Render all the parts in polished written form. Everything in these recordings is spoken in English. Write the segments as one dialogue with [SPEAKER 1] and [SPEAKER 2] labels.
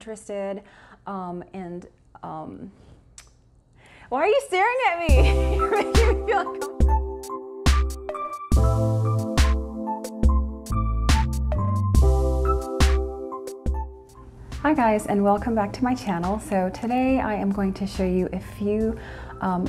[SPEAKER 1] interested, why are you staring at me? You're making me feel uncomfortable. Hi guys, and welcome back to my channel. So today I am going to show you a few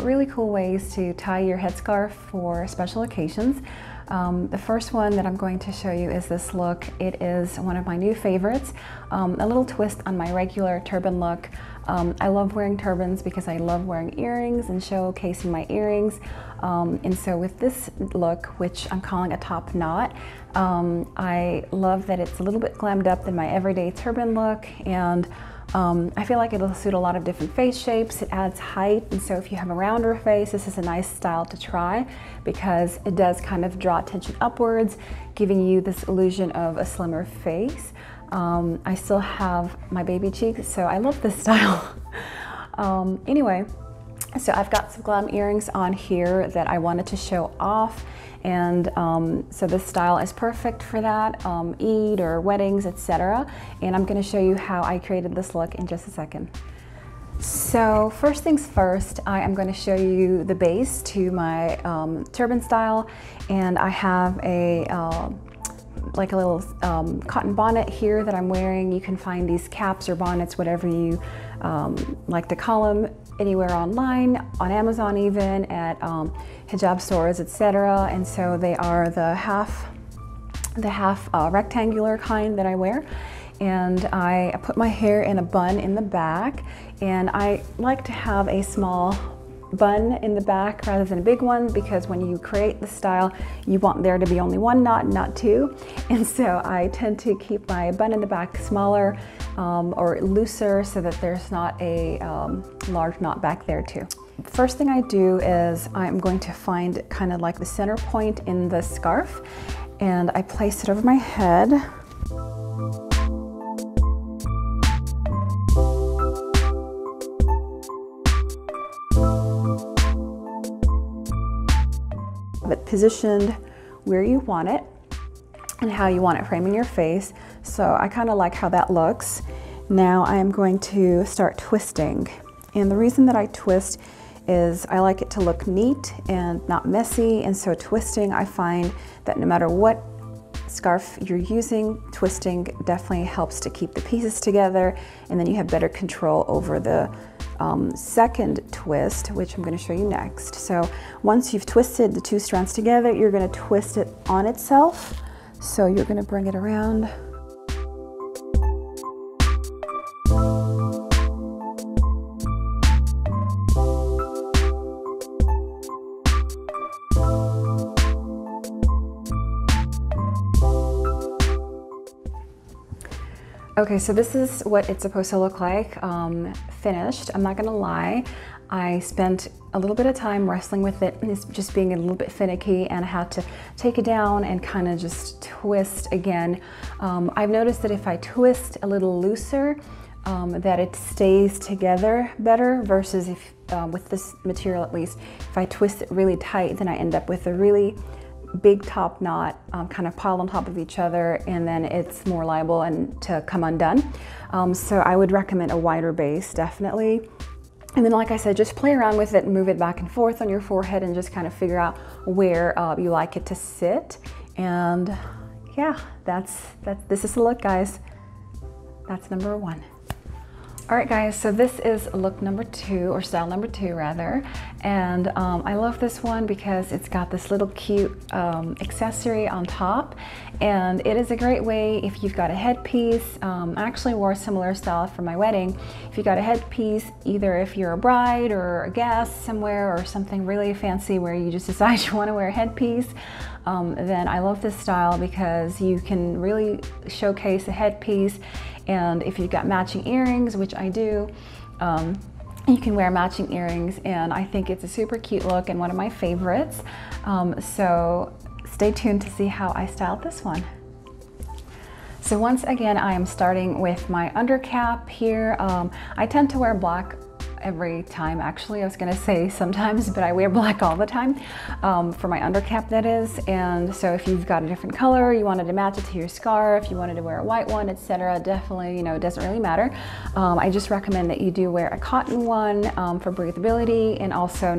[SPEAKER 1] really cool ways to tie your headscarf for special occasions. The first one that I'm going to show you is this look. It is one of my new favorites, a little twist on my regular turban look. I love wearing turbans because I love wearing earrings and showcasing my earrings. And so with this look, which I'm calling a top knot, I love that it's a little bit glammed up than my everyday turban look, and I feel like it'll suit a lot of different face shapes. It adds height, and so if you have a rounder face, this is a nice style to try because it does kind of draw attention upwards, giving you this illusion of a slimmer face. I still have my baby cheeks, so I love this style. Anyway, so I've got some glam earrings on here that I wanted to show off, and so this style is perfect for that, Eid or weddings, etc. And I'm going to show you how I created this look in just a second. So first things first, I am going to show you the base to my turban style, and I have a like a little cotton bonnet here that I'm wearing. You can find these caps or bonnets, whatever you like to call them, anywhere online, on Amazon even, at hijab stores, etc. And so they are the half rectangular kind that I wear. And I put my hair in a bun in the back, and I like to have a small bun in the back rather than a big one, because when you create the style you want there to be only one knot, not two. And so I tend to keep my bun in the back smaller or looser so that there's not a large knot back there too. First thing I do is I'm going to find kind of like the center point in the scarf, and I place it over my head. It positioned where you want it and how you want it framing your face. So I kind of like how that looks. Now I am going to start twisting. And the reason that I twist is I like it to look neat and not messy. And so twisting, I find that no matter what scarf you're using, twisting definitely helps to keep the pieces together, and then you have better control over the second twist, which I'm going to show you next. So once you've twisted the two strands together, you're going to twist it on itself. So you're going to bring it around. Okay, so this is what it's supposed to look like finished. I'm not gonna lie, I spent a little bit of time wrestling with it, and it's just being a little bit finicky, and I had to take it down and kind of just twist again. I've noticed that if I twist a little looser, that it stays together better, versus if with this material, at least, if I twist it really tight, then I end up with a really big top knot kind of piled on top of each other, and then it's more liable to come undone. So I would recommend a wider base, definitely. And then, like I said, just play around with it and move it back and forth on your forehead and just kind of figure out where you like it to sit. And yeah, this is the look, guys. That's number one. All right, guys, so this is look number two, or style number two rather, and I love this one because it's got this little cute accessory on top, and it is a great way if you've got a headpiece. I actually wore a similar style for my wedding. If you got a headpiece, either if you're a bride or a guest somewhere or something really fancy where you just decide you want to wear a headpiece, then I love this style because you can really showcase a headpiece. And if you've got matching earrings, which I do, you can wear matching earrings, and I think it's a super cute look and one of my favorites. So stay tuned to see how I styled this one. So once again, I am starting with my undercap here. I tend to wear black every time. Actually, I was gonna say sometimes, but I wear black all the time, for my undercap, that is. And so if you've got a different color, you wanted to match it to your scarf, you wanted to wear a white one, etc., definitely, it doesn't really matter. I just recommend that you do wear a cotton one for breathability, and also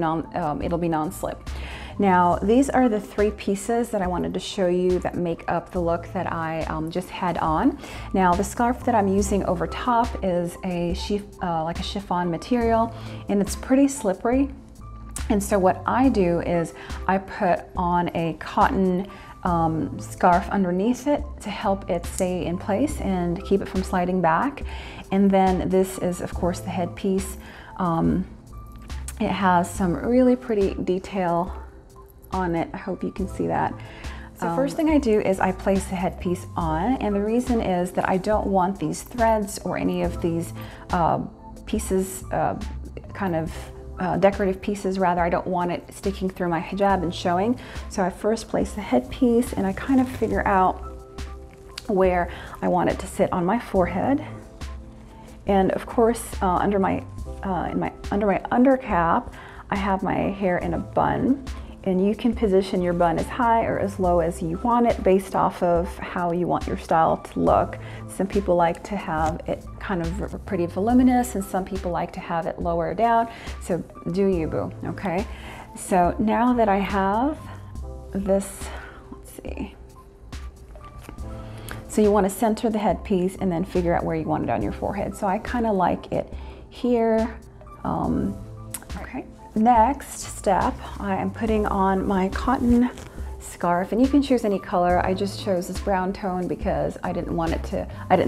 [SPEAKER 1] it'll be non-slip. Now, these are the 3 pieces that I wanted to show you that make up the look that I just had on. Now, the scarf that I'm using over top is like a chiffon material, and it's pretty slippery. And so what I do is I put on a cotton scarf underneath it to help it stay in place and keep it from sliding back. And then this is, of course, the headpiece. It has some really pretty detail on it. I hope you can see that. So first thing I do is I place the headpiece on, and the reason is that I don't want these threads or any of these pieces, decorative pieces rather, I don't want it sticking through my hijab and showing. So I first place the headpiece, and I kind of figure out where I want it to sit on my forehead. And of course, under my undercap, I have my hair in a bun. And you can position your bun as high or as low as you want it based off of how you want your style to look. Some people like to have it kind of pretty voluminous, and some people like to have it lower down. So do you, boo, okay? So now that I have this, let's see. So you want to center the headpiece and then figure out where you want it on your forehead. So I kind of like it here. Okay. Next step, I am putting on my cotton scarf, and you can choose any color. I just chose this brown tone because I didn't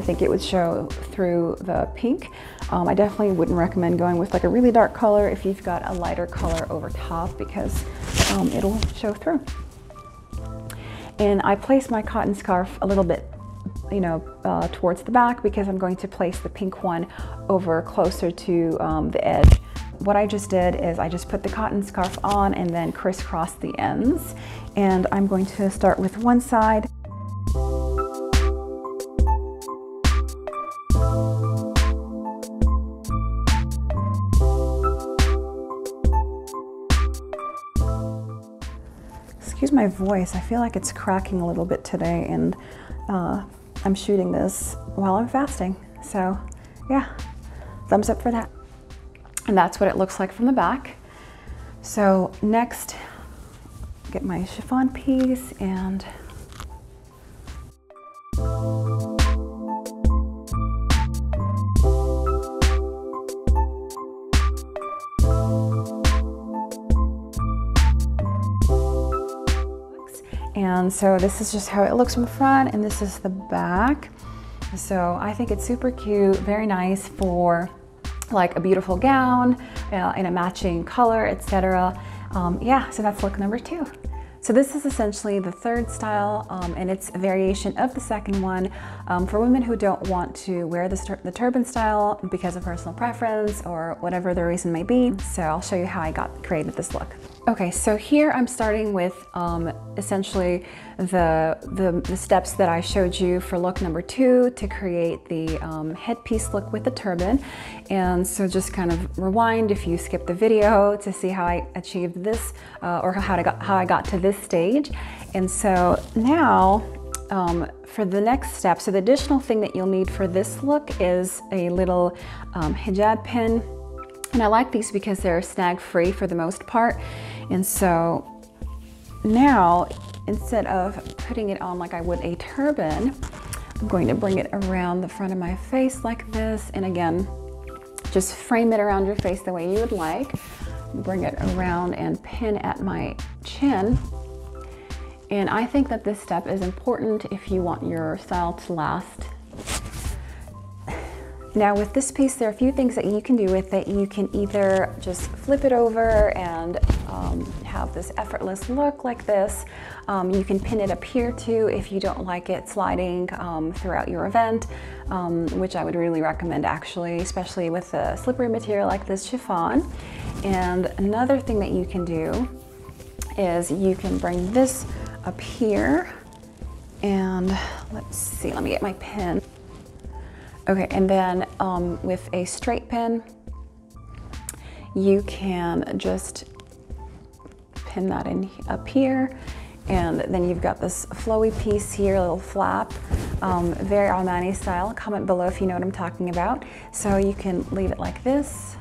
[SPEAKER 1] think it would show through the pink. I definitely wouldn't recommend going with like a really dark color if you've got a lighter color over top, because it'll show through. And I place my cotton scarf a little bit towards the back, because I'm going to place the pink one over closer to the edge. What I just did is I just put the cotton scarf on and then crisscross the ends. And I'm going to start with one side. Excuse my voice, I feel like it's cracking a little bit today, and I'm shooting this while I'm fasting. So yeah, thumbs up for that. And that's what it looks like from the back. So next, get my chiffon piece and so this is just how it looks from the front, and this is the back. So I think it's super cute, very nice for like a beautiful gown in a matching color, etc. Yeah, so that's look number 2. So this is essentially the 3rd style, and it's a variation of the 2nd one for women who don't want to wear the turban style because of personal preference or whatever the reason may be. So I'll show you how I created this look. Okay, so here I'm starting with essentially the steps that I showed you for look number 2 to create the headpiece look with the turban. And so just kind of rewind if you skipped the video to see how I achieved this or how I got to this stage. And so now for the next step, so the additional thing that you'll need for this look is a little hijab pin. And I like these because they're snag free for the most part. And so now, instead of putting it on like I would a turban, I'm going to bring it around the front of my face like this. And again, just frame it around your face the way you would like. Bring it around and pin at my chin. And I think that this step is important if you want your style to last. Now with this piece, there are a few things that you can do with it. You can either just flip it over and have this effortless look like this. You can pin it up here too if you don't like it sliding throughout your event, which I would really recommend actually, especially with a slippery material like this chiffon. And another thing that you can do is you can bring this up here and let's see, let me get my pin. Okay, and then with a straight pin, you can just pin that in up here, and then you've got this flowy piece here, a little flap, very Armani style. Comment below if you know what I'm talking about. So you can leave it like this,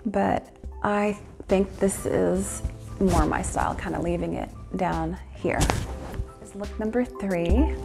[SPEAKER 1] but I think this is more my style, kind of leaving it down here. This is look number 3.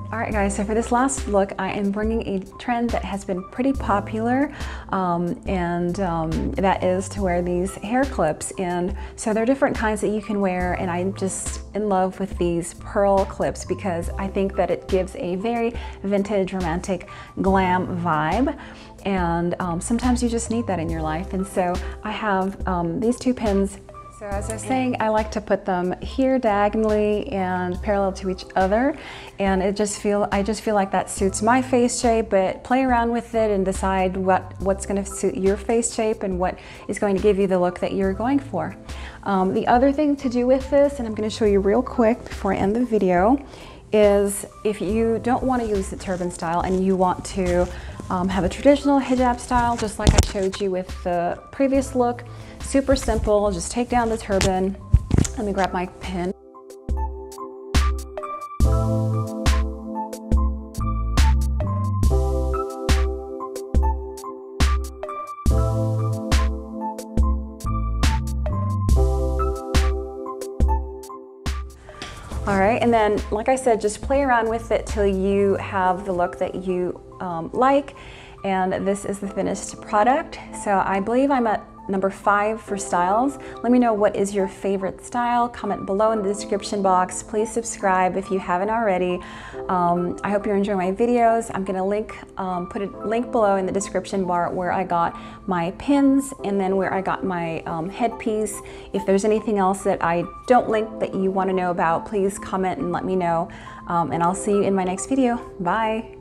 [SPEAKER 1] All right guys, so for this last look, I am bringing a trend that has been pretty popular, that is to wear these hair clips. And so there are different kinds that you can wear, and I'm just in love with these pearl clips because I think that it gives a very vintage, romantic, glam vibe. And sometimes you just need that in your life. And so I have these 2 pins. So as I was saying, I like to put them here diagonally and parallel to each other, and I just feel like that suits my face shape. But play around with it and decide what's going to suit your face shape and what is going to give you the look that you're going for. The other thing to do with this, and I'm going to show you real quick before I end the video, is if you don't want to use the turban style and you want to have a traditional hijab style, just like I showed you with the previous look. Super simple, just take down the turban. Let me grab my pin. All right, and then, like I said, just play around with it till you have the look that you like. And this is the finished product. So I believe I'm at number 5 for styles. Let me know what is your favorite style. Comment below in the description box. Please subscribe if you haven't already. I hope you're enjoying my videos. I'm gonna put a link below in the description bar where I got my pins and then where I got my headpiece. If there's anything else that I don't link that you wanna know about, please comment and let me know. And I'll see you in my next video. Bye.